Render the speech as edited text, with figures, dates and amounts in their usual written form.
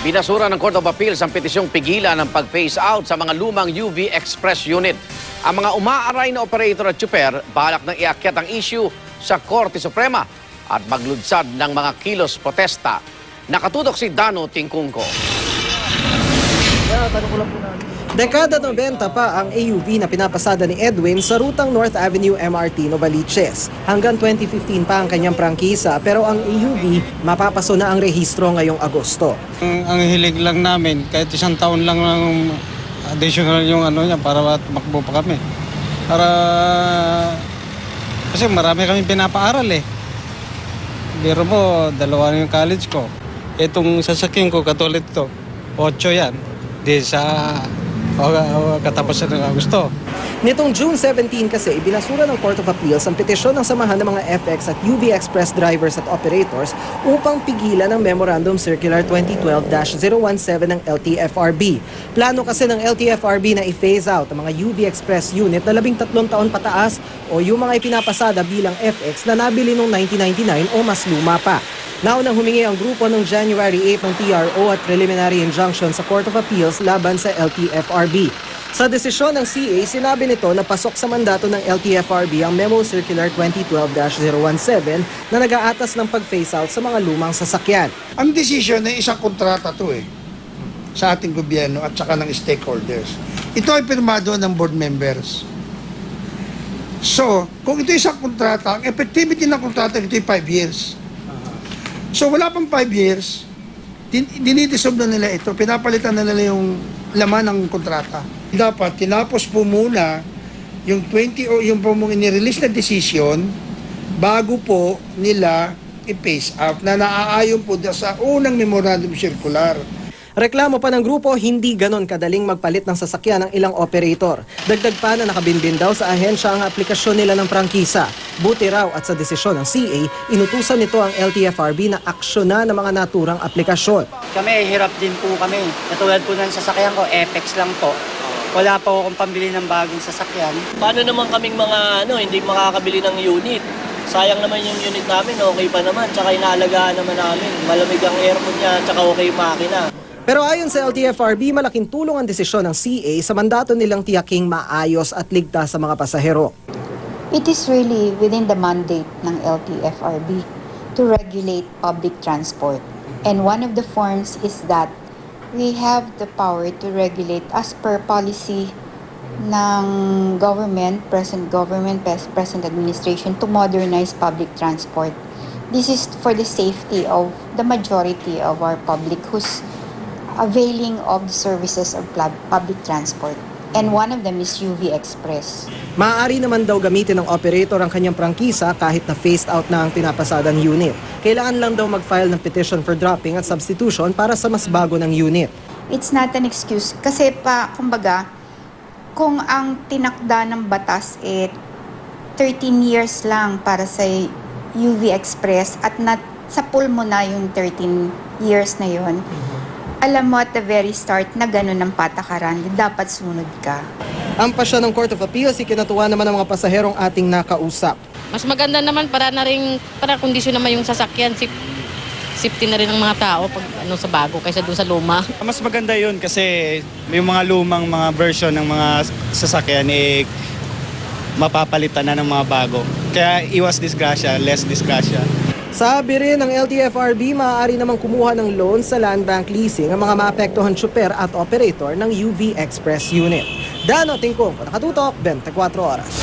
Binasura ng Court of Appeals ang petisyong pigilan ng pag-phase out sa mga lumang UV Express unit. Ang mga umaaray na operator at tsuper balak nang iakyat ang issue sa Korte Suprema at maglunsad ng mga kilos protesta. Nakatutok si Dano Tingkungko. Dekada 90 pa ang AUV na pinapasada ni Edwin sa rutang North Avenue MRT Novaliches. Hanggang 2015 pa ang kanyang prangkisa pero ang AUV mapapaso na ang rehistro ngayong Agosto. Ang hilig lang namin, kahit isang taon lang ng additional yung niya para makbo pa kami. Kasi marami kami pinapaaral eh. Biro mo, 2 yung college ko. Itong sasakyan ko, katulad ito, 8 yan. Di sa katapusan ng Agosto. Nitong June 17 kasi, ibinasura ng Court of Appeals ang petisyon ng samahan ng mga FX at UV Express drivers at operators upang pigilan ang Memorandum Circular 2012-017 ng LTFRB. Plano kasi ng LTFRB na i-phase out ang mga UV Express unit na 13 taon pataas o yung mga ipinapasada bilang FX na nabili noong 1999 o mas luma pa. Naunang humingi ang grupo noong January 8 ng TRO at preliminary injunction sa Court of Appeals laban sa LTFRB. Sa desisyon ng CA, sinabi nito na pasok sa mandato ng LTFRB ang Memo Circular 2012-017 na nag-aatas ng pag-phase out sa mga lumang sasakyan. Ang desisyon ay isang kontrata to sa ating gobyerno at saka ng stakeholders. Ito ay pirmado ng board members. So, kung ito ay isang kontrata, ang effectivity ng kontrata ito ay 5 years. So wala pang 5 years, dinidisolve na nila ito, pinapalitan na nila yung laman ng kontrata. Dapat tinapos po muna yung 20 o yung po mong inirelease na decision bago po nila i-phase out na naaayon po sa unang memorandum circular. Reklamo pa ng grupo, hindi ganon kadaling magpalit ng sasakyan ng ilang operator. Dagdag pa na nakabinbin daw sa ahensya ang aplikasyon nila ng prangkisa. Buti raw at sa desisyon ng CA, inutusan nito ang LTFRB na aksyonan ng mga naturang aplikasyon. Kami, hirap din po kami. Katulad po ng sasakyan ko, Apex lang po. Wala po akong pambili ng bagong sasakyan. Paano naman kaming mga hindi makakabili ng unit? Sayang naman yung unit namin, okay pa naman. Tsaka inaalagaan naman namin. Malamig ang aircon niya, tsaka okay yung makina. Pero ayon sa LTFRB, malaking tulong ang desisyon ng CA sa mandato nilang tiyaking maayos at ligtas sa mga pasahero. It is really within the mandate ng LTFRB to regulate public transport. And one of the forms is that we have the power to regulate as per policy ng present administration to modernize public transport. This is for the safety of the majority of our public who's availing of the services of public transport. And one of them is UV Express. Maaari naman daw gamitin ng operator ang kanyang prangkisa kahit na phased out na ang pinapasadang unit. Kailangan lang daw mag-file ng petition for dropping at substitution para sa mas bago ng unit. It's not an excuse kasi kumbaga, kung ang tinakda ng batas 13 years lang para sa UV Express at sa pool mo na yung 13 years na yon. Alam mo at the very start na gano'n ang patakaran, dapat sunod ka. Ang pasya ng Court of Appeals, ikinatuwa naman ng mga pasaherong ating nakausap. Mas maganda naman para kondisyon naman yung sasakyan, safety na rin ng mga tao pag sa bago kaysa doon sa luma. Mas maganda yun kasi yung mga lumang mga version ng mga sasakyan mapapalitan na ng mga bago. Kaya iwas disgrasya, less disgrasya. Sabi rin ng LTFRB, maaari namang kumuha ng loan sa land bank leasing ang mga maapektuhan tsuper at operator ng UV Express unit. Dano Tingkong, Nakatutok, 24 Oras.